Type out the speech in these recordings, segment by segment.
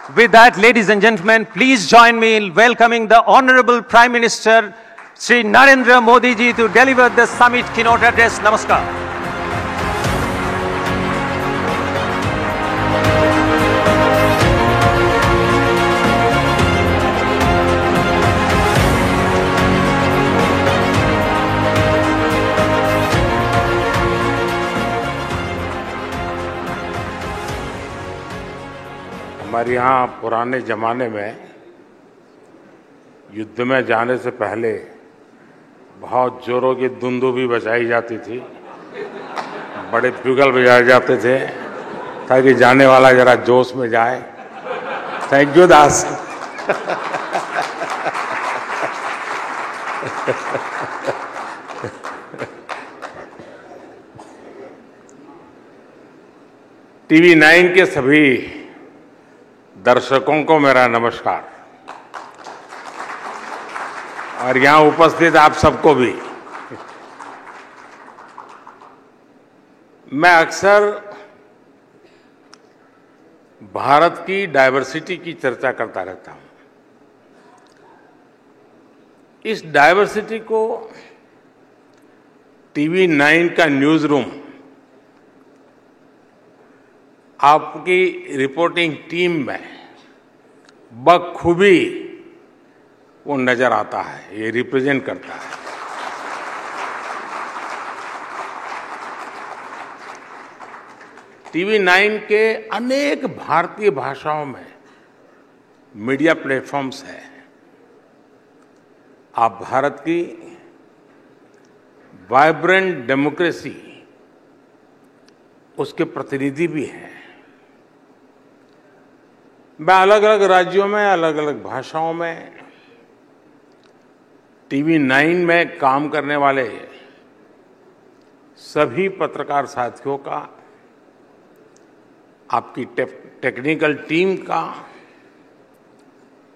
With that, ladies and gentlemen, please join me in welcoming the Honorable Prime Minister, Shri Narendra Modi ji, to deliver the summit keynote address. Namaskar. हमारे यहाँ पुराने ज़माने में युद्ध में जाने से पहले बहुत जोरों की दुंदुभी बजाई जाती थी, बड़े प्युगल बजाए जाते थे ताकि जाने वाला जरा जोश में जाए। Thank you Das. टीवी 9 के सभी दर्शकों को मेरा नमस्कार और यहाँ उपस्थित आप सबको भी। मैं अक्सर भारत की डायवर्सिटी की चर्चा करता रहता हूँ। इस डायवर्सिटी को टीवी 9 का न्यूज़ रूम आपकी रिपोर्टिंग टीम में बखूबी वो नजर आता है, ये रिप्रेजेंट करता है। टीवी 9 के अनेक भारतीय भाषाओं में मीडिया प्लेटफॉर्म्स हैं। आप भारत की वाइब्रेंट डेमोक्रेसी उसके प्रतिनिधि भी हैं। मैं अलग अलग राज्यों में अलग अलग भाषाओं में टीवी 9 में काम करने वाले सभी पत्रकार साथियों का, आपकी टेक्निकल टीम का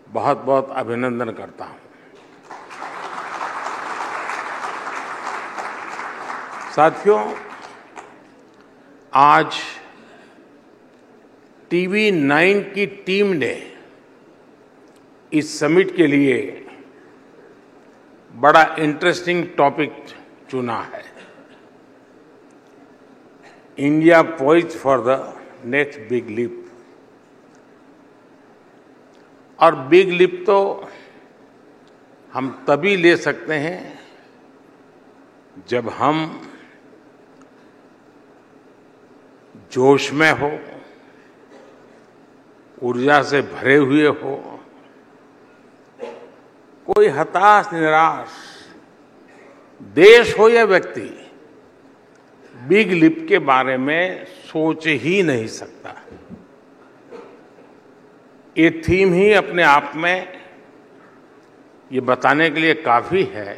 बहुत बहुत अभिनंदन करता हूं। साथियों, आज टीवी 9 की टीम ने इस समिट के लिए बड़ा इंटरेस्टिंग टॉपिक चुना है। India poised for the next big leap. और बिग लीप तो हम तभी ले सकते हैं जब हम जोश में हो, ऊर्जा से भरे हुए हो, कोई हताश निराश देश हो या व्यक्ति बिग लीप के बारे में सोच ही नहीं सकता। ये थीम ही अपने आप में ये बताने के लिए काफी है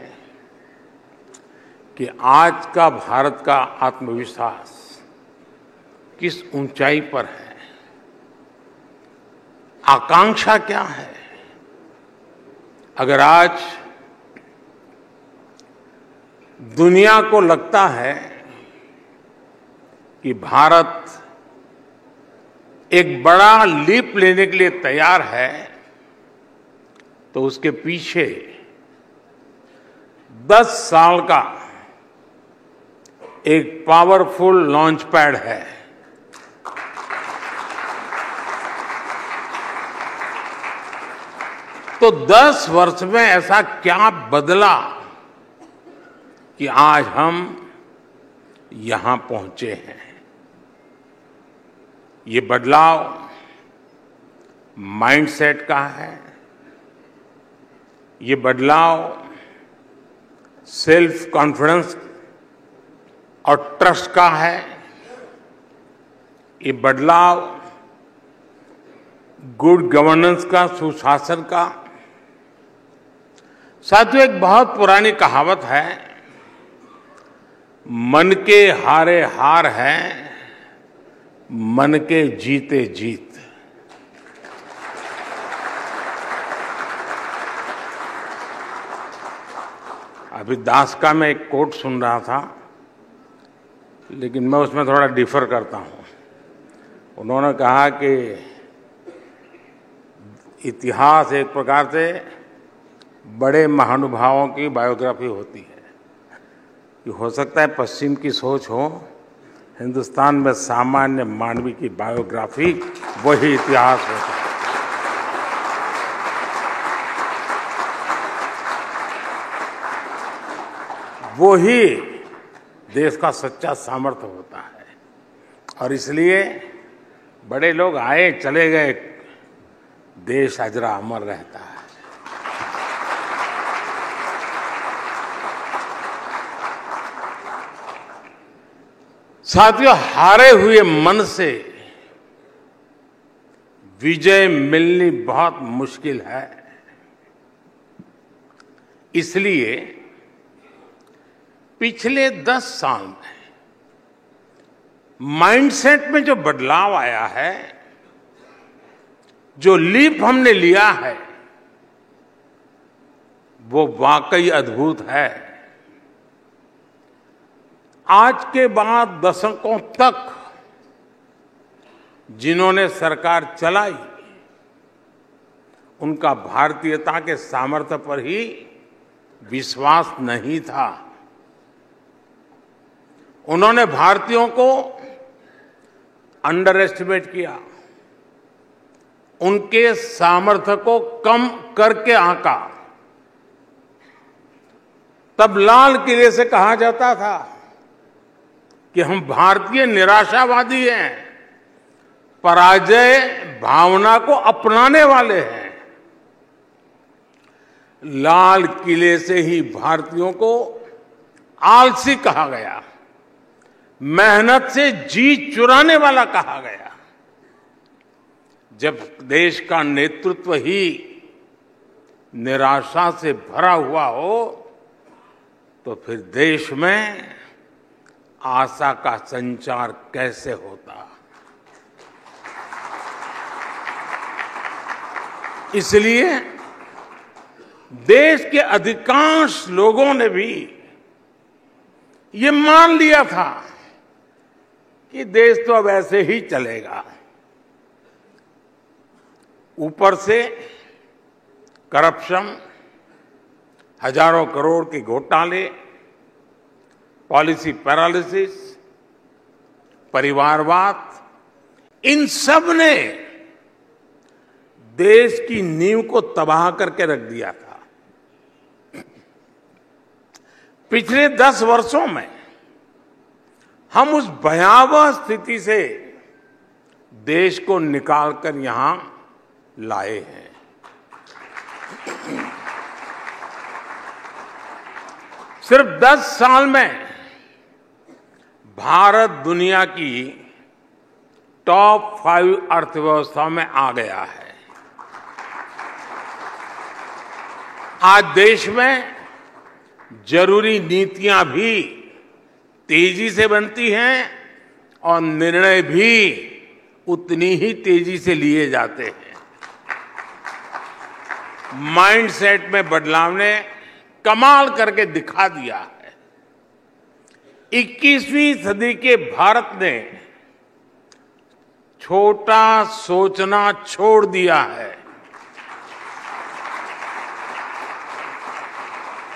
कि आज का भारत का आत्मविश्वास किस ऊंचाई पर है, आकांक्षा क्या है। अगर आज दुनिया को लगता है कि भारत एक बड़ा लीप लेने के लिए तैयार है, तो उसके पीछे 10 साल का एक पावरफुल लॉन्च पैड है। तो 10 वर्ष में ऐसा क्या बदला कि आज हम यहां पहुंचे हैं। ये बदलाव माइंडसेट का है, ये बदलाव सेल्फ कॉन्फिडेंस और ट्रस्ट का है, ये बदलाव गुड गवर्नेंस का, सुशासन का। साथियों, एक बहुत पुरानी कहावत है, मन के हारे हार है, मन के जीते जीत। अभी दास का मैं एक कोट सुन रहा था, लेकिन मैं उसमें थोड़ा डिफर करता हूं। उन्होंने कहा कि इतिहास एक प्रकार से बड़े महानुभावों की बायोग्राफी होती है। कि हो सकता है पश्चिम की सोच हो, हिंदुस्तान में सामान्य मानवी की बायोग्राफी वही इतिहास होता है। वो ही देश का सच्चा सामर्थ्य होता है। और इसलिए बड़े लोग आए चले गए, देश अजरा अमर रहता है। साथियों, हारे हुए मन से विजय मिलनी बहुत मुश्किल है। इसलिए पिछले 10 साल में माइंडसेट में जो बदलाव आया है, जो लीप हमने लिया है, वो वाकई अद्भुत है। आज के बाद दशकों तक जिन्होंने सरकार चलाई, उनका भारतीयता के सामर्थ्य पर ही विश्वास नहीं था। उन्होंने भारतीयों को अंडर एस्टिमेट किया, उनके सामर्थ्य को कम करके आंका। तब लाल किले से कहा जाता था कि हम भारतीय निराशावादी हैं, पराजय भावना को अपनाने वाले हैं। लाल किले से ही भारतीयों को आलसी कहा गया, मेहनत से जी चुराने वाला कहा गया। जब देश का नेतृत्व ही निराशा से भरा हुआ हो, तो फिर देश में आशा का संचार कैसे होता। इसलिए देश के अधिकांश लोगों ने भी ये मान लिया था कि देश तो अब ऐसे ही चलेगा। ऊपर से करप्शन, हजारों करोड़ के घोटाले, पॉलिसी पैरालिसिस, परिवारवाद, इन सब ने देश की नींव को तबाह करके रख दिया था। पिछले 10 वर्षों में हम उस भयावह स्थिति से देश को निकालकर यहां लाए हैं। सिर्फ 10 साल में भारत दुनिया की टॉप 5 अर्थव्यवस्था में आ गया है। आज देश में जरूरी नीतियां भी तेजी से बनती हैं और निर्णय भी उतनी ही तेजी से लिए जाते हैं। माइंडसेट में बदलाव ने कमाल करके दिखा दिया है। 21वीं सदी के भारत ने छोटा सोचना छोड़ दिया है।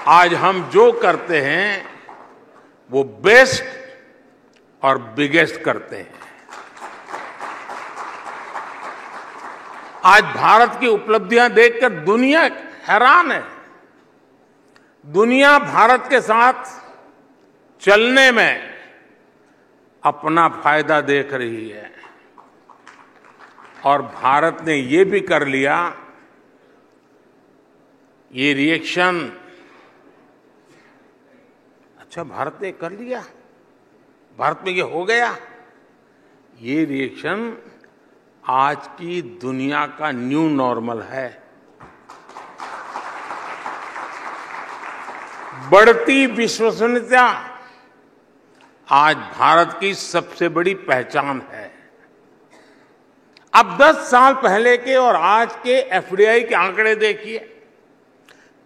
आज हम जो करते हैं वो बेस्ट और बिगेस्ट करते हैं। आज भारत की उपलब्धियां देखकर दुनिया हैरान है। दुनिया भारत के साथ चलने में अपना फायदा देख रही है और भारत ने ये भी कर लिया। ये रिएक्शन, अच्छा भारत ने कर लिया, भारत में ये हो गया, ये रिएक्शन आज की दुनिया का न्यू नॉर्मल है। बढ़ती विश्वसनीयता आज भारत की सबसे बड़ी पहचान है। अब 10 साल पहले के और आज के एफडीआई के आंकड़े देखिए।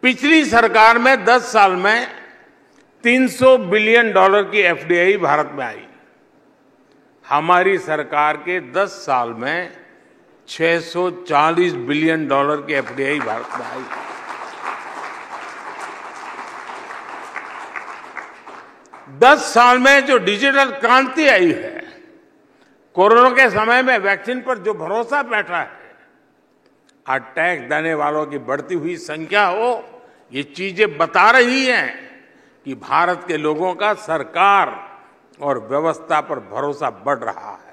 पिछली सरकार में 10 साल में $300 बिलियन की एफडीआई भारत में आई। हमारी सरकार के 10 साल में $640 बिलियन की एफडीआई भारत में आई। दस साल में जो डिजिटल क्रांति आई है, कोरोना के समय में वैक्सीन पर जो भरोसा बैठा है, आज टैक्स देने वालों की बढ़ती हुई संख्या हो, ये चीजें बता रही हैं कि भारत के लोगों का सरकार और व्यवस्था पर भरोसा बढ़ रहा है।